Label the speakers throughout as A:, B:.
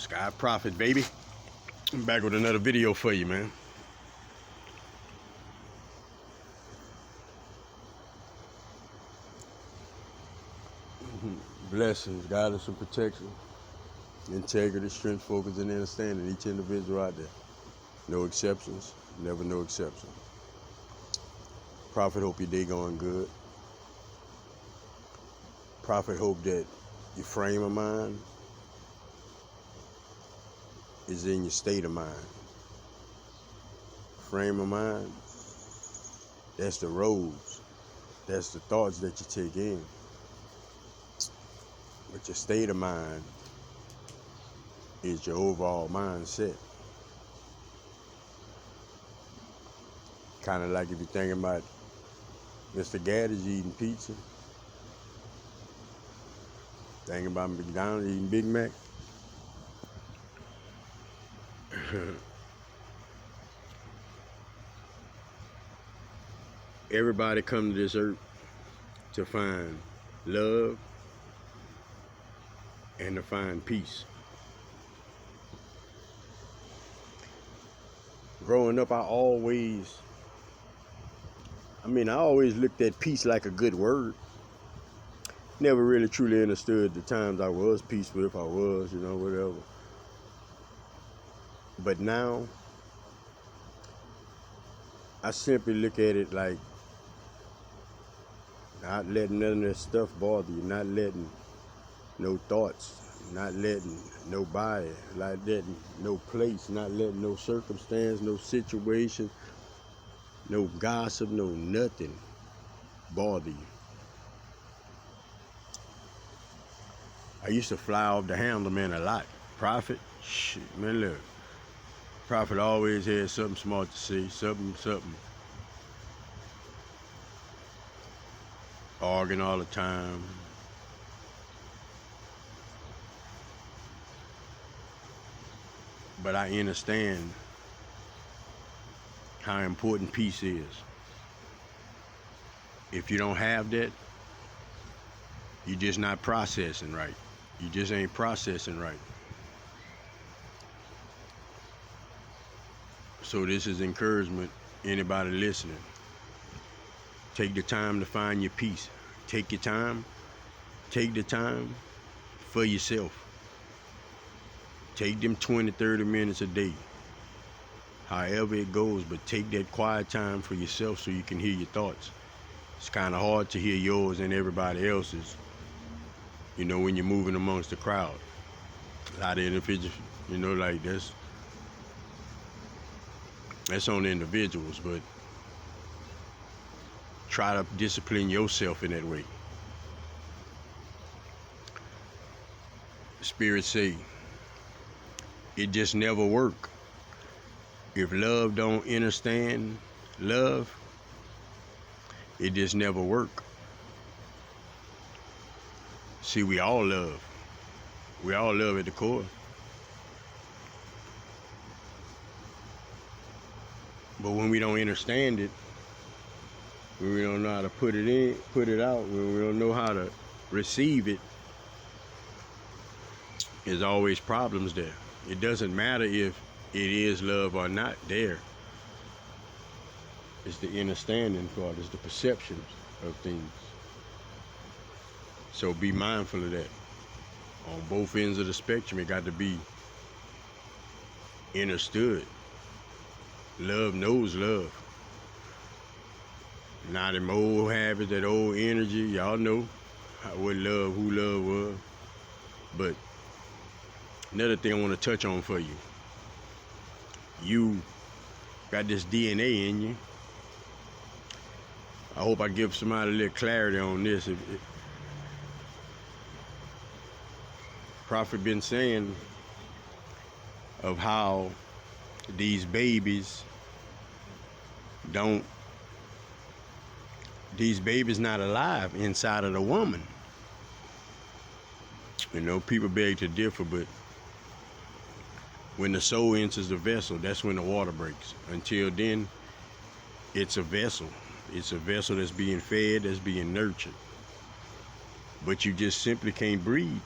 A: Sky Prophet, baby. I'm back with another video for you, man. Blessings, guidance, and protection. Integrity, strength, focus, and understanding each individual out there. No exceptions, never no exception. Prophet, hope your day going good. Prophet, hope that your frame of mind is in your state of mind. Frame of mind, that's the roads. That's the thoughts that you take in. But your state of mind is your overall mindset. Kind of like if you're thinking about Mr. Gaddis eating pizza, thinking about McDonald's eating Big Mac. Everybody come to this earth to find love and to find peace. Growing up, I always looked at peace like a good word. Never really truly understood the times I was peaceful, if I was, whatever. But now, I simply look at it like not letting none of that stuff bother you, not letting no thoughts, not letting nobody, not letting no place, not letting no circumstance, no situation, no gossip, no nothing bother you. I used to fly off the handle, man, a lot. Prophet, shit, man, look. Prophet always had something smart to say, something. Arguing all the time. But I understand how important peace is. If you don't have that, you're just not processing right. You just ain't processing right. So this is encouragement, anybody listening. Take the time to find your peace. Take your time. Take the time for yourself. Take them 20, 30 minutes a day. However it goes, but take that quiet time for yourself so you can hear your thoughts. It's kind of hard to hear yours and everybody else's, when you're moving amongst the crowd. A lot of individuals, like that's on individuals, but try to discipline yourself in that way. Spirit say, it just never work. If love don't understand love, it just never work. See, we all love. We all love at the core. But when we don't understand it, when we don't know how to put it in, put it out, when we don't know how to receive it, there's always problems there. It doesn't matter if it is love or not there. It's the understanding part, it's the perceptions of things. So be mindful of that. On both ends of the spectrum, it got to be understood. Love knows love. Not them old habits, that old energy. Y'all know who love was. But another thing I want to touch on for you. You got this DNA in you. I hope I give somebody a little clarity on this. Prophet been saying of how these babies not alive inside of the woman. People beg to differ, but when the soul enters the vessel, that's when the water breaks. Until then, it's a vessel. It's a vessel that's being fed, that's being nurtured. But you just simply can't breathe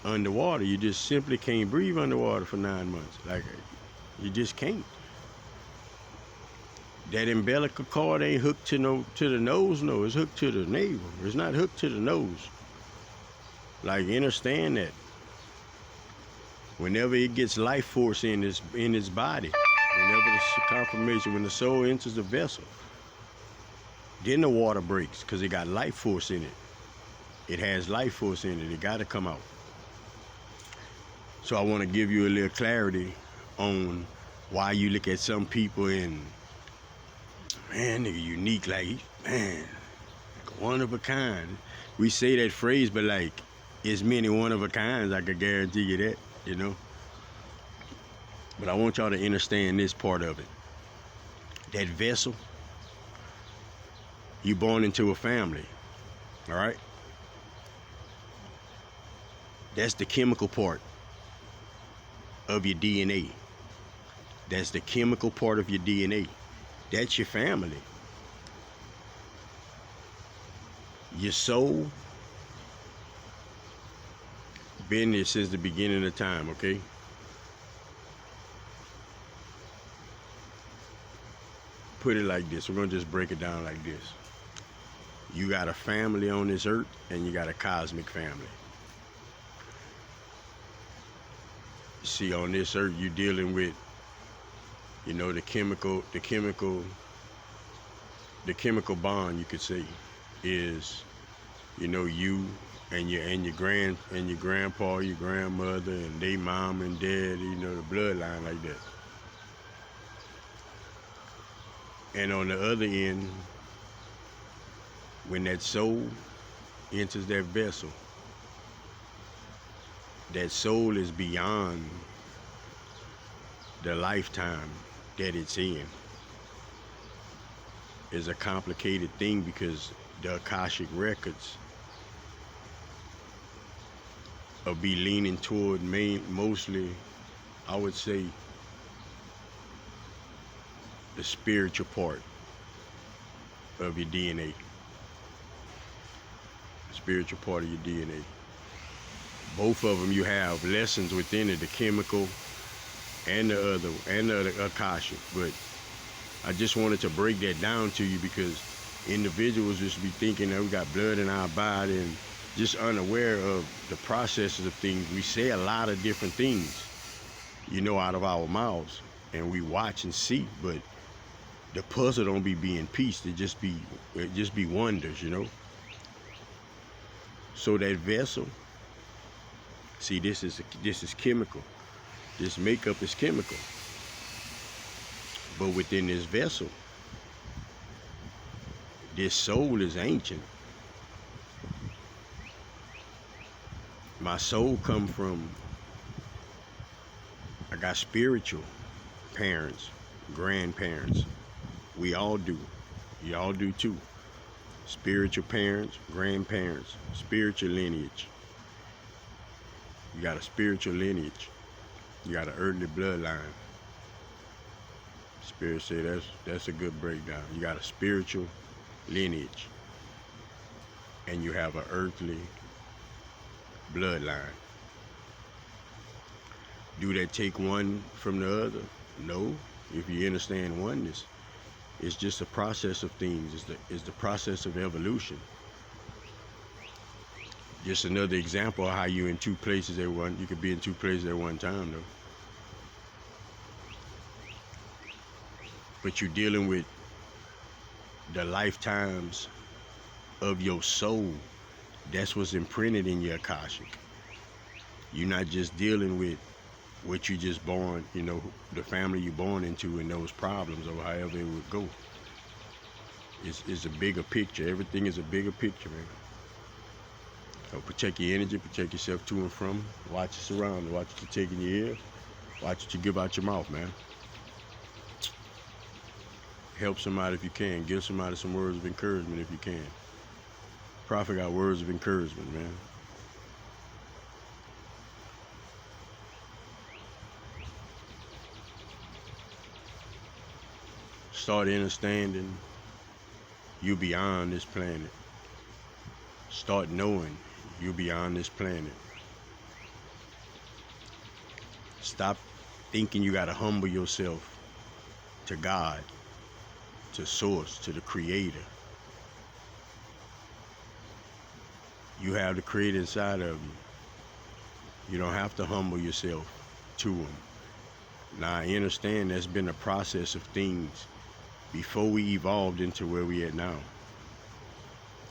A: underwater. You just simply can't breathe underwater for 9 months. Like, you just can't. That umbilical cord ain't hooked to the nose. No, it's hooked to the navel. It's not hooked to the nose. Like, understand that. Whenever it gets life force in its body, whenever the confirmation, when the soul enters the vessel, then the water breaks because it got life force in it. It has life force in it. It got to come out. So I want to give you a little clarity on why you look at some people and, man, nigga, unique, like, man, like one of a kind. We say that phrase, but like, it's many one of a kinds. I can guarantee you that, you know. But I want y'all to understand this part of it. That vessel, you born into a family, all right? That's the chemical part of your DNA. That's the chemical part of your DNA. That's your family. Your soul been there since the beginning of time, okay? Put it like this. We're going to just break it down like this. You got a family on this earth, and you got a cosmic family. See, on this earth, you're dealing with, you know, the chemical bond, you could say, is, you know, you and your grandpa, your grandmother, and they mom and dad, you know, the bloodline like that. And on the other end, when that soul enters that vessel, that soul is beyond the lifetime that it's in. It's a complicated thing because the Akashic records will be leaning toward mostly, I would say, the spiritual part of your DNA. Spiritual part of your DNA. Both of them, you have lessons within it, the chemical and the Akashic. But I just wanted to break that down to you because individuals just be thinking that we got blood in our body and just unaware of the processes of things. We say a lot of different things, you know, out of our mouths, and we watch and see, but the puzzle don't be being pieced. It just be wonders, you know. So that vessel, see, this is chemical. This makeup is chemical. But within this vessel, this soul is ancient. My soul come from, I got spiritual parents, grandparents. We all do. Y'all do too. Spiritual parents, grandparents, spiritual lineage. You got a spiritual lineage. You got an earthly bloodline. Spirit say that's a good breakdown. You got a spiritual lineage. And you have an earthly bloodline. Do that take one from the other? No. If you understand oneness, it's just a process of things. It's the process of evolution. Just another example of how you're in two places at one. You could be in two places at one time, though. But you're dealing with the lifetimes of your soul. That's what's imprinted in your Akashic. You're not just dealing with what you just born, you know, the family you're born into and those problems or however it would go. It's a bigger picture. Everything is a bigger picture, man. So protect your energy, protect yourself to and from. Watch your surroundings, watch what you take in your ear, watch what you give out your mouth, man. Help somebody if you can. Give somebody some words of encouragement if you can. Prophet got words of encouragement, man. Start understanding you beyond this planet. Start knowing you beyond this planet. Stop thinking you gotta humble yourself to God, to Source, to the Creator. You have the Creator inside of you. You don't have to humble yourself to Him. Now, I understand there's been a process of things before we evolved into where we at now.